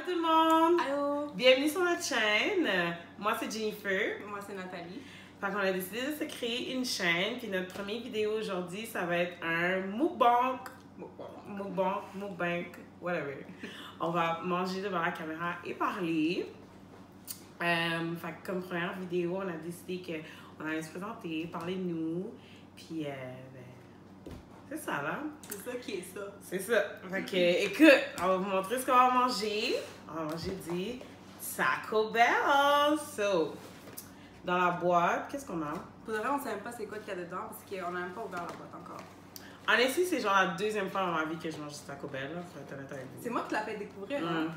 tout le monde! Allô! Bienvenue sur notre chaîne. Moi, c'est Jennifer. Moi, c'est Nathalie. Fait qu'on a décidé de se créer une chaîne. Puis notre première vidéo aujourd'hui, ça va être un mukbang. Mukbang, whatever. On va manger devant la caméra et parler. Fait que comme première vidéo, on a décidé qu'on allait se présenter, parler de nous. Puis, c'est ça, là. C'est ça qui est ça. C'est ça. Fait que, écoute, on va vous montrer ce qu'on va manger. On va manger du Taco Bell. So, dans la boîte, qu'est-ce qu'on a? Pour de vrai, on sait même pas c'est quoi qu'il y a dedans parce qu'on n'a même pas ouvert la boîte encore. Honnêtement, c'est genre la deuxième fois dans ma vie que je mange du Taco Bell. Là, faut être honnête avec vous. C'est moi qui l'a fait découvrir. Hein?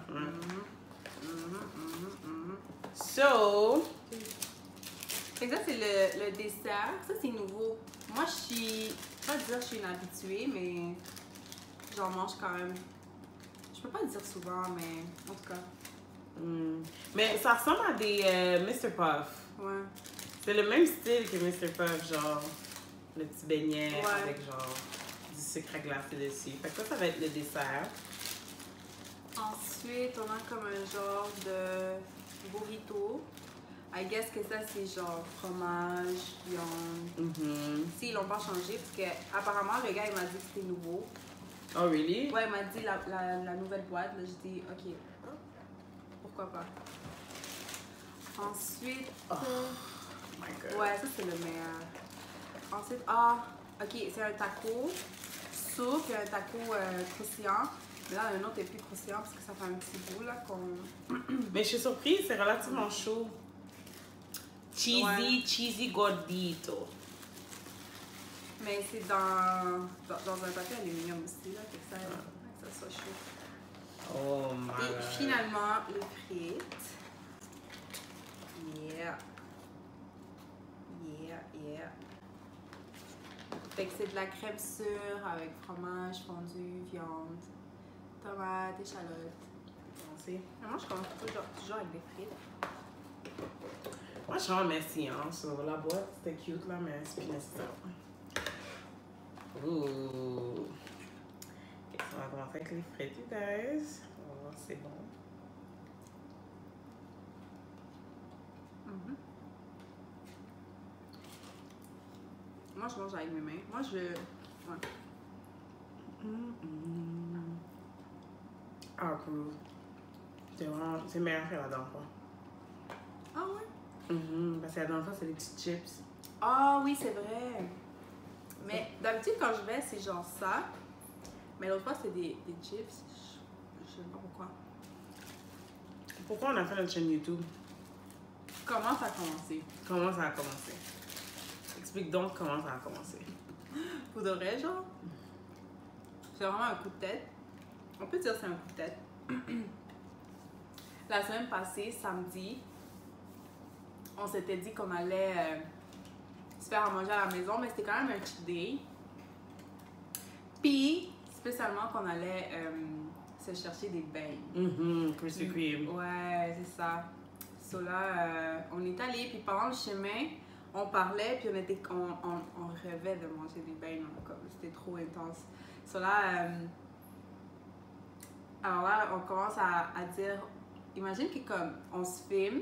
So, Fait que ça, c'est le dessert. Ça, c'est nouveau. Moi, je suis. Pas dire que je suis une habituée, mais j'en mange quand même. Je peux pas le dire souvent, mais en tout cas. mais ça ressemble à des Mr. Puff. Ouais. C'est le même style que Mr. Puff, genre le petit beignet Ouais. avec genre du sucre glacé dessus. Fait que ça va être le dessert. Ensuite, on a comme un genre de burrito. I guess que ça, c'est genre fromage, viande. S'ils l'ont pas changé, parce que apparemment le gars, il m'a dit que c'était nouveau. Oh, really? Ouais, il m'a dit la nouvelle boîte. Là, j'ai dit, ok, pourquoi pas. Ensuite, Oh my God. ouais, ça, c'est le meilleur. Ensuite, ok, c'est un taco soupe et un taco croustillant. Mais là, un autre est plus croustillant parce que ça fait un petit bout, là, qu'on... Mais je suis surprise, c'est relativement chaud. Cheesy gordito. Mais c'est dans un papier aluminium aussi, là, que ça soit chaud. Oh my Et God. finalement, les frites. Yeah. Fait que c'est de la crème sûre avec fromage fondu, viande, tomate, échalote. Merci. Moi, je commence toujours avec des frites. Moi, je suis vraiment messy, hein. Sur la boîte, c'était cute, là, mais c'est plus nécessaire. Ouh. Ok, on va commencer avec les frites, you guys. On va voir si c'est bon. Moi, je mange avec mes mains. Moi, je... Ouais. Approve. C'est meilleur que la dernière fois. Ah ouais? Parce que la dernière fois, c'est des petites chips. Ah oui, c'est vrai. Mais d'habitude, quand je vais, c'est genre ça. Mais l'autre fois, c'est des chips. Je sais pas pourquoi. Pourquoi on a fait notre chaîne YouTube? Comment ça a commencé? Comment ça a commencé? Explique donc comment ça a commencé. Pour de vrai, genre? C'est vraiment un coup de tête. On peut dire que c'est un coup de tête. La semaine passée, samedi, on s'était dit qu'on allait se faire à manger à la maison, mais c'était quand même un cheat day. Puis, spécialement qu'on allait se chercher des beignes. Krispy Kreme. Ouais, c'est ça. So là, on est allé, puis pendant le chemin, on parlait, puis on rêvait de manger des beignes. C'était trop intense. So là, alors là, on commence à dire, imagine que comme on se filme,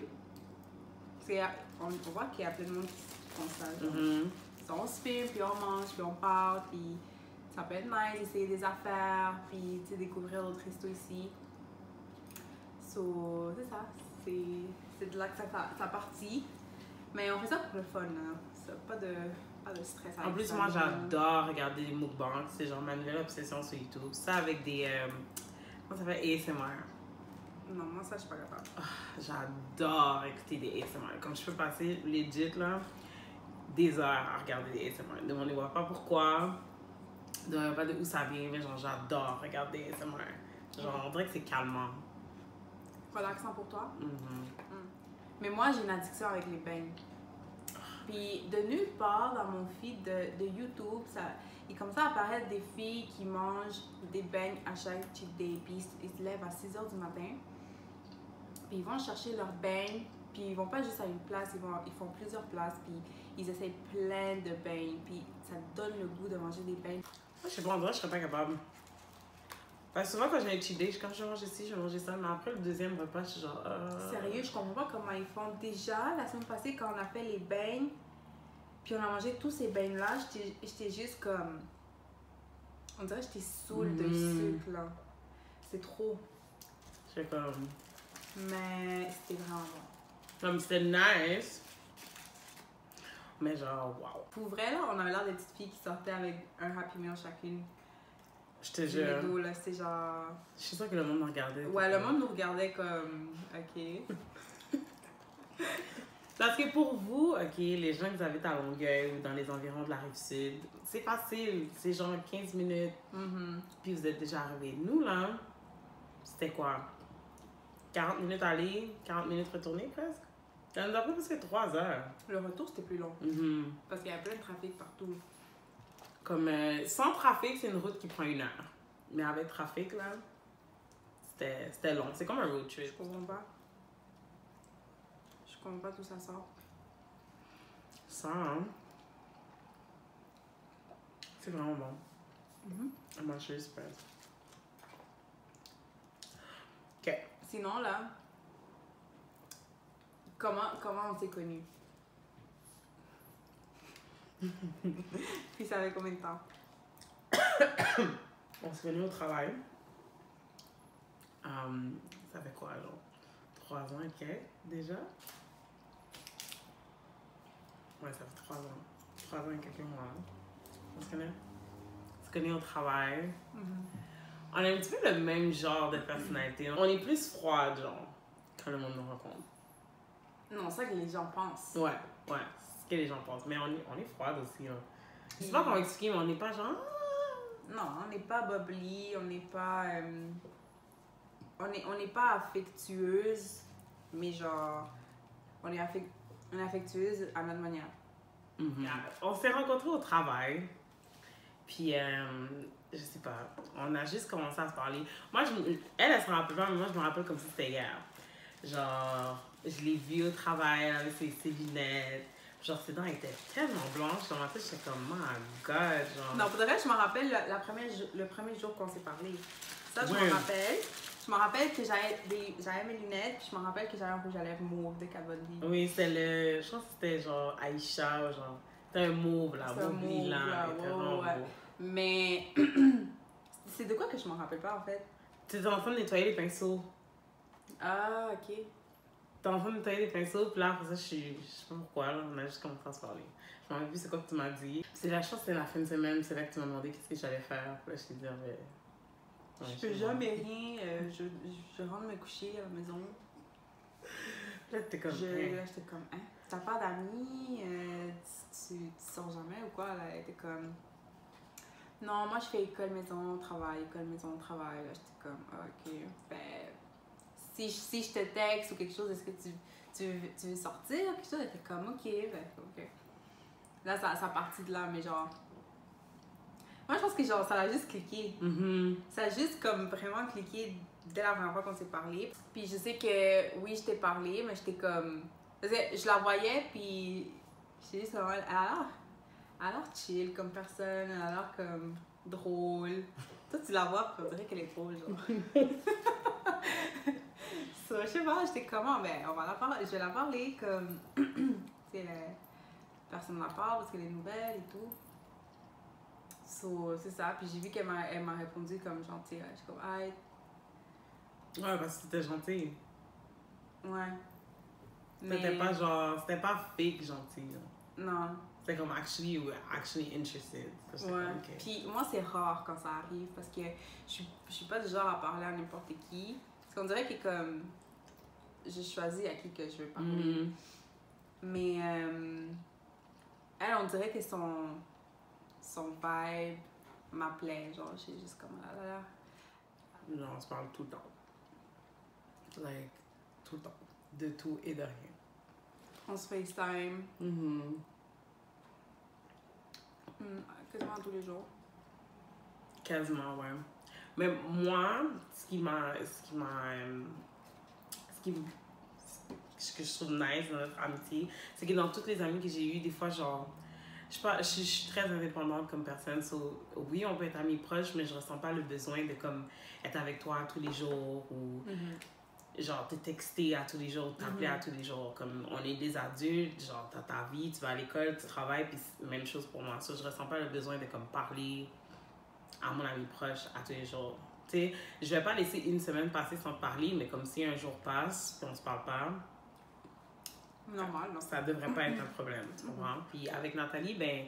on voit qu'il y a plein de monde qui font ça. So, on se filme, puis on mange, puis on parle, puis ça peut être nice, essayer des affaires, puis découvrir d'autres restos ici. So, c'est ça. C'est de là que ça partit. Mais on fait ça pour le fun, hein. Ça, pas de stress avec En plus, ça, moi, j'adore regarder des mukbangs. C'est genre ma nouvelle obsession sur YouTube. Ça avec des... comment ça s'appelle? ASMR. Non, moi, ça, je suis pas capable. J'adore écouter des ASMR. Comme je peux passer, legit, là, des heures à regarder des ASMR. Demandez-moi pas pourquoi. Demandez-moi pas de où ça vient, mais genre, j'adore regarder des ASMR. Genre, on dirait que c'est calmant. Relaxant pour toi? Mais moi, j'ai une addiction avec les beignes. Puis, de nulle part dans mon feed de YouTube, il commence à apparaître des filles qui mangent des beignes à chaque cheat day. Puis, ils se lèvent à 6 h du matin. Puis, ils vont chercher leurs beignes. Puis, ils vont pas juste à une place, ils font plusieurs places. Puis, ils essayent plein de beignes. Puis, ça donne le goût de manger des beignes. Moi, je sais pas, en vrai, je serais pas capable. Parce que souvent, quand j'ai un cheat day, quand je mange ci, je vais manger ça. Mais après, le deuxième repas, je suis genre... Sérieux, je comprends pas comment ils font. Déjà, la semaine passée, quand on a fait les beignes, puis on a mangé tous ces beignes-là, j'étais juste comme... On dirait que j'étais saoule de sucre, là. C'est trop. C'est comme... Mais c'était vraiment bon. Comme c'était nice. Mais genre, wow. Pour vrai, là, on avait l'air des petites filles qui sortaient avec un Happy Meal chacune. Je te Du jure. McDo, là, c'était genre... Je suis sûre que le monde me regardait. Ouais, le monde nous regardait comme... OK. Parce que pour vous, OK, les gens qui habitent à Longueuil ou dans les environs de la Rive-Sud, c'est facile. C'est genre 15 minutes. Puis vous êtes déjà arrivés. Nous, là, c'était quoi? 40 minutes aller, 40 minutes retourner presque? Ça nous a pris presque 3 heures. Le retour, c'était plus long. Parce qu'il y avait plein de trafic partout. Comme sans trafic, c'est une route qui prend 1 heure. Mais avec trafic, là, c'était long. C'est comme un road trip. Je comprends pas. Je comprends pas d'où ça sort. Ça, hein? C'est vraiment bon. I'm not sure it's bad. OK. Sinon, là, comment on s'est connus? Puis ça avait combien de temps? On s'est connus au travail. Ça fait quoi, genre? 3 ans et quelques, déjà? Ouais, ça fait 3 ans. 3 ans et quelques mois. On se connaît? On se connaît au travail. On a un petit peu le même genre de personnalité. On est plus froid, genre, quand le monde nous rencontre. Non, c'est ça que les gens pensent. Ouais, c'est ce que les gens pensent. Mais on est froide aussi. Hein. Je sais pas comment expliquer, mais on n'est pas genre... Non, on n'est pas bubbly, on n'est pas... on n'est pas affectueuse, mais genre... On est affectueuse à notre manière. On s'est rencontrés au travail. Puis, je sais pas, on a juste commencé à se parler. Moi, elle se rappelle pas, mais moi, je me rappelle comme si c'était hier. Genre, je l'ai vue au travail avec ses lunettes. Genre, ses dents étaient tellement blanches. Dans ma tête, j'étais comme, my God, genre... Non, pour de vrai, je me rappelle le premier jour qu'on s'est parlé. Ça, je Ouais. me rappelle. Je me rappelle que j'avais mes lunettes, puis je me rappelle que j'avais un rouge à lèvres mauve de Kat Von D. Oui, je pense que c'était genre Aïcha, ou genre... C'était un mauve, là, C'était un mauve mauve, lilan. là, Il était vraiment ouais. beau. Mais... c'est de quoi que je me rappelle pas, en fait? Tu étais en train de nettoyer les pinceaux. Ah, OK. T'es en train de nettoyer les pinceaux, puis là, après ça, je sais pas pourquoi, là, on a juste commencé à se parler. Je m'en rappelle plus c'est quoi que tu m'as dit. C'est la chance, c'était la fin de semaine, c'est là que tu m'as demandé qu'est-ce que j'allais faire. Puis là, je t'ai dit, ouais, Je fais jamais rien. Je rentre me coucher à la maison. Là, t'es comme... J'étais comme, hein? T'as pas d'amis? Tu sors jamais ou quoi? Là, elle était comme... Non, moi, je fais école-maison, travail, école-maison, travail. Là, j'étais comme, ah, OK. Ben, si je te texte ou quelque chose, est-ce que tu veux sortir? Quelque chose, elle était comme, OK. Ben, OK. Là, ça a parti de là, mais genre... Moi, je pense que genre, ça a juste cliqué. Ça a juste comme vraiment cliqué dès la première fois qu'on s'est parlé. Puis je sais que, oui, je t'ai parlé, mais j'étais comme... Parce que je la voyais, puis j'étais juste comme... Elle a l'air chill comme personne, elle a l'air comme drôle. Toi, tu la vois, puis on dirait qu'elle est drôle, genre. So, je sais pas, j'étais comment, ben, je vais la parler comme... tu sais, personne ne la parle parce qu'elle est nouvelle et tout. So, c'est ça, puis j'ai vu qu'elle m'a répondu comme gentille. Je suis comme, ah, Ouais, parce que c'était gentil. ouais. C'était pas genre... C'était pas fake gentil, là. Non. C'était comme actually interested. So, Ouais. comme, OK. Puis moi, c'est rare quand ça arrive parce que je suis pas du genre à parler à n'importe qui. Parce qu'on dirait que comme... Je choisis à qui que je veux parler. Mais elle, on dirait que son vibe m'appelait. Genre, j'ai juste comme là. Non, on se parle tout le temps. Like, tout le temps. De tout et de rien. On se FaceTime quasiment tous les jours. Quasiment, ouais. Mais moi, ce que je trouve nice dans notre amitié, c'est que dans toutes les amies que j'ai eues, des fois, genre, je suis très indépendante comme personne. So, oui, on peut être amis proches, mais je ressens pas le besoin de comme être avec toi tous les jours ou genre te texter à tous les jours, t'appeler à tous les jours. Comme on est des adultes, genre t'as ta vie, tu vas à l'école, tu travailles, puis même chose pour moi. So, je ressens pas le besoin de comme parler à mon ami proche à tous les jours. Tu sais, je vais pas laisser une semaine passer sans te parler, mais comme si un jour passe, puis on se parle pas, normal, non? ça devrait pas être un problème, tu comprends? Puis avec Nathalie, ben,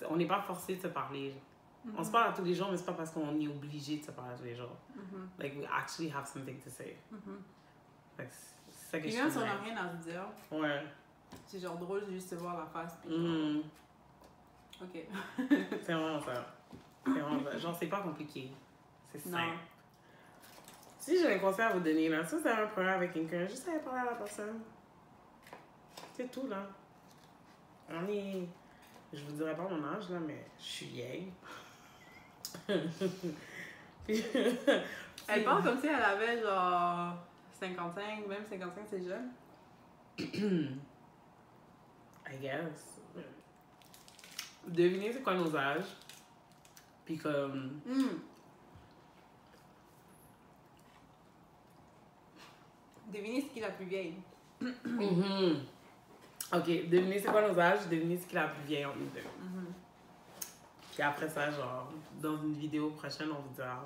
on n'est pas forcé de se parler. On se parle à tous les jours, mais c'est pas parce qu'on est obligé de se parler à tous les jours. Like, we actually have something to say. Fait que c'est ça que je même si on trouve n'a nice. rien à se dire, Ouais. c'est genre drôle de juste se voir la face. Puis ok. C'est vraiment ça. C'est vraiment ça. Genre, c'est pas compliqué. C'est Non. simple. Si j'ai un conseil à vous donner, là, si vous avez un problème avec quelqu'un, juste aller parler à la personne. C'est tout, là. On est... Je vous dirais pas mon âge, là, mais je suis vieille. Puis... Elle parle comme si elle avait genre 55, même 55 c'est jeune. I guess. Devinez c'est quoi nos âges. Puis comme... Devinez ce qui est la plus vieille. Ok, devinez c'est quoi nos âges, devinez ce qui est la plus vieille entre nous deux. Puis après ça, genre, dans une vidéo prochaine, on vous dira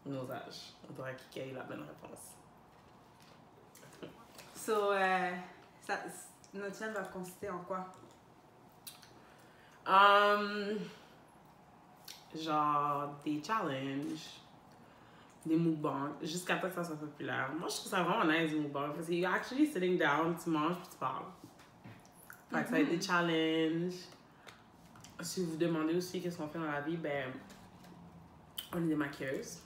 nos âges. On dira qui a eu la bonne réponse. So, notre chaîne va consister en quoi? Genre, des challenges, des mukbangs, jusqu'à temps que ça soit populaire. Moi, je trouve ça vraiment nice, des mukbangs, parce que you're actually sitting down, tu manges puis tu parles. Fait que ça va être des challenges. Si vous vous demandez aussi qu'est-ce qu'on fait dans la vie, ben, on est des maquilleuses.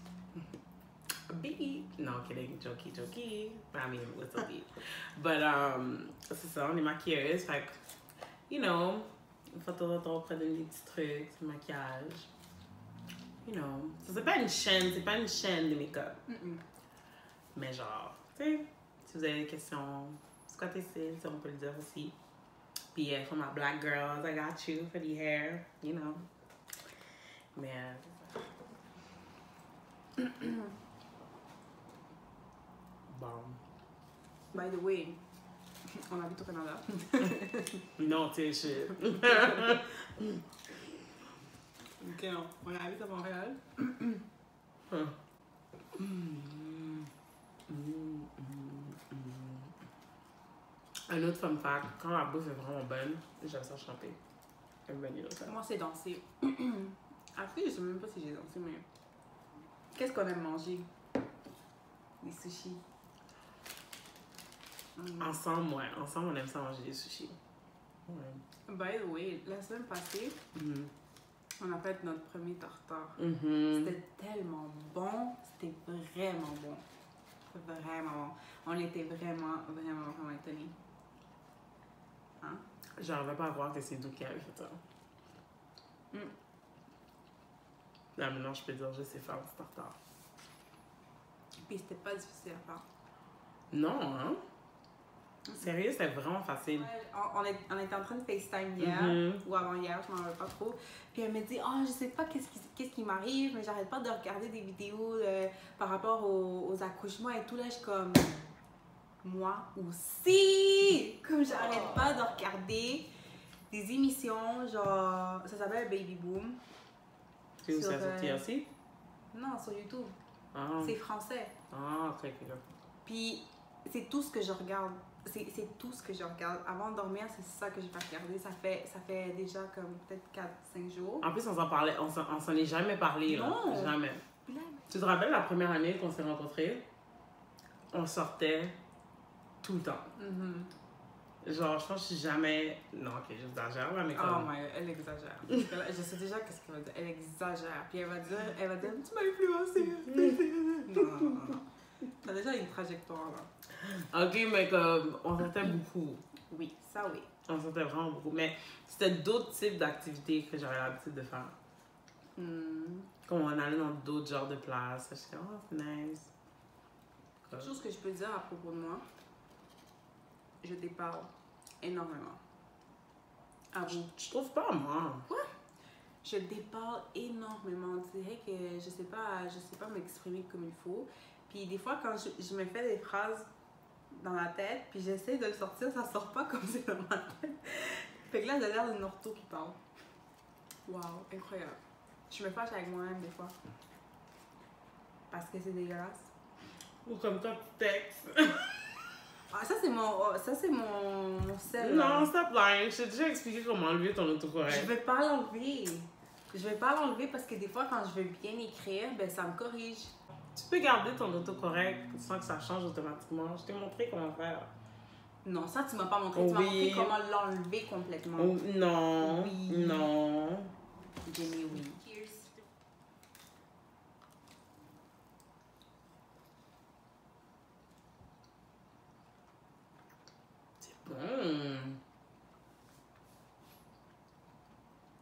Beep. No, kidding, jokey. I mean, little beep. But, c'est ça, on est maquilleuses, fait que, you know, une fois de temps en temps, on prend des petits trucs, du maquillage. You know, ça, c'est pas une chaîne de make-up. Mais genre, tu sais, si vous avez des questions, c'est quoi tes cils, on peut le dire aussi. Puis for my black girls, I got you for the hair, you know. Mais bon. By the way, on habite au Canada. Non, tu sais, Ok, non. On habite à Montréal. Un autre fun fact, quand la bouffe est vraiment bonne, j'aime ça chanter. J'aime bien dire ça. Moi, c'est danser. Après, je sais même pas si j'ai dansé, mais. Qu'est-ce qu'on aime manger? Des sushis. Ensemble, ouais. Ensemble, on aime ça manger des sushis. Ouais. By the way, la semaine passée, on a fait notre premier tartare. C'était tellement bon. C'était vraiment bon. Vraiment bon. On était vraiment étonnés. Hein? J'arrivais pas à croire que c'est Doux qui avait fait ça. Là, maintenant, je peux dire, je sais faire du tartare. Puis c'était pas difficile à faire. Non, hein? Sérieux, c'était vraiment facile. Ouais, on était en train de FaceTime hier, ou avant-hier, je m'en rappelle pas trop. Puis elle me dit, oh, je sais pas qu'est-ce qui m'arrive, mais j'arrête pas de regarder des vidéos par rapport aux accouchements et tout. Là, je suis comme, moi aussi! Comme j'arrête pas de regarder des émissions, genre, ça s'appelle Baby Boom. C'est où ça sorti aussi? Non, sur YouTube. Ah. C'est français. Ah, ok. Puis c'est tout ce que je regarde. C'est tout ce que je regarde. Avant de dormir, c'est ça que je vais regarder. Ça fait déjà comme peut-être 4-5 jours. En plus, on s'en parlait, on s'en est jamais parlé, là. Non. Jamais. Tu te rappelles la première année qu'on s'est rencontrés? On sortait tout le temps. Genre, je pense que jamais... Non, ok, j'exagère, là, mais comme... Oh my god, elle exagère. Je sais déjà qu'est-ce qu'elle va dire. Elle exagère. Puis elle va dire tu m'as influencé. Non. T'as déjà une trajectoire, là. Ok, mais comme, on sortait beaucoup. Oui, ça oui. On sortait vraiment beaucoup. Mais c'était d'autres types d'activités que j'avais l'habitude de faire. Comme on allait dans d'autres genres de places. J'étais oh, c'est nice. Quelque chose que je peux dire à propos de moi, je déparle énormément. À vous. Je trouve pas, moi. Quoi? Je déparle énormément. On dirait que je sais pas m'exprimer comme il faut. Puis des fois, quand je me fais des phrases dans la tête, puis j'essaie de le sortir, ça sort pas comme c'est dans ma tête. Fait que là, j'ai l'air d'une ortho qui parle. Wow, incroyable. Je me fâche avec moi-même des fois. Parce que c'est dégueulasse. Ou comme quand tu textes. Ah, ça c'est mon sel. Non, stop lying. Je t'ai déjà expliqué comment enlever ton autocorrect. Je vais pas l'enlever. Je vais pas l'enlever parce que des fois, quand je veux bien écrire, ben ça me corrige. Tu peux garder ton autocorrect sans que ça change automatiquement. Je t'ai montré comment faire. Non, ça tu m'as pas montré. Tu m'as montré comment l'enlever complètement. Oh, non. Oui. Non. Jimmy, oui. Cheers.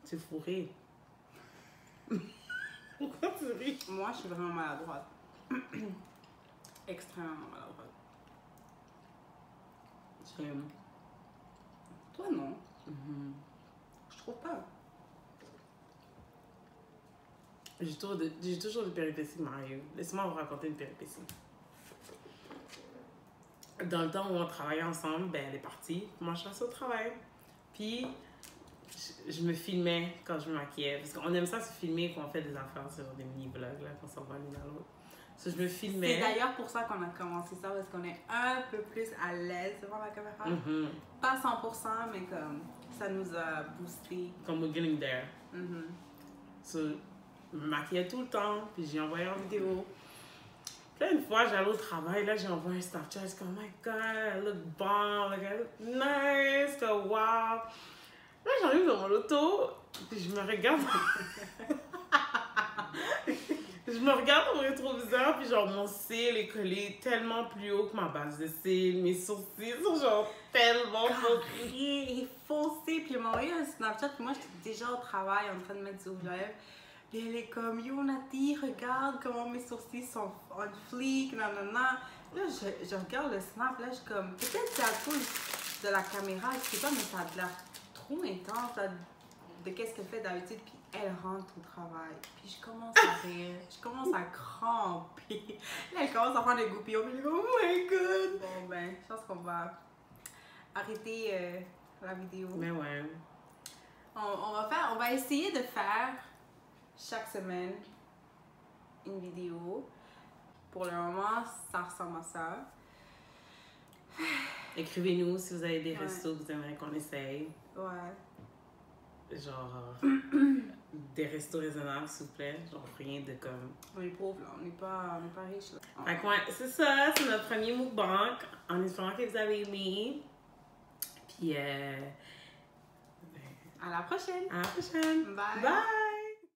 C'est fourré. Pourquoi tu ris? Moi, je suis vraiment maladroite. Extrêmement maladroite. J'aime. Toi, non. Je trouve pas. J'ai toujours des péripéties, Mario. Laisse-moi vous raconter une péripétie. Dans le temps où on travaillait ensemble, ben elle est partie. Moi, je restais au travail. Puis, je me filmais quand je me maquillais. Parce qu'on aime ça se filmer quand on fait des affaires sur des mini-vlogs, là, quand on s'en va l'une à l'autre. So, je me filmais. C'est d'ailleurs pour ça qu'on a commencé ça, parce qu'on est un peu plus à l'aise devant la caméra. Pas 100%, mais comme ça nous a boosté. Comme we're getting there. So, je me maquillais tout le temps, puis j'ai envoyé en vidéo. Puis là, une fois, j'allais au travail, là, j'ai envoyé un Snapchat, je suis comme, oh my god, I look bomb, like, I look nice, que wow. Là, j'arrive dans mon auto, puis je me regarde. Je me regarde dans mon rétroviseur, puis genre, mon cil est collé tellement plus haut que ma base de cils, mes sourcils sont genre tellement carrés et foncés. Puis elle m'a envoyé un Snapchat, puis moi, j'étais déjà au travail en train de mettre du rouge à lèvres. Puis elle est comme, yo Nati, regarde comment mes sourcils sont on fleek, nanana. Là, je regarde le snap, là, je suis comme, peut-être c'est à cause de la caméra, je sais pas, mais ça a l'air trop intense là, de qu'est-ce qu'elle fait d'habitude. Puis elle rentre au travail. Puis je commence à rire, je commence à cramper. Là, elle commence à prendre des goupillons, puis je dis, oh my god. Bon, ben, je pense qu'on va arrêter la vidéo. Mais ouais. On va essayer de faire chaque semaine une vidéo. Pour le moment, ça ressemble à ça. Écrivez-nous si vous avez des restos que vous aimeriez qu'on essaye. Ouais. Genre, des restos raisonnables, s'il vous plaît. Genre, rien de comme... On est pauvres, là. On n'est pas riches, là. Fait que ouais, c'est ça. C'est notre premier mukbang. En espérant que vous avez aimé. Puis, à la prochaine. À la prochaine. Bye. Bye.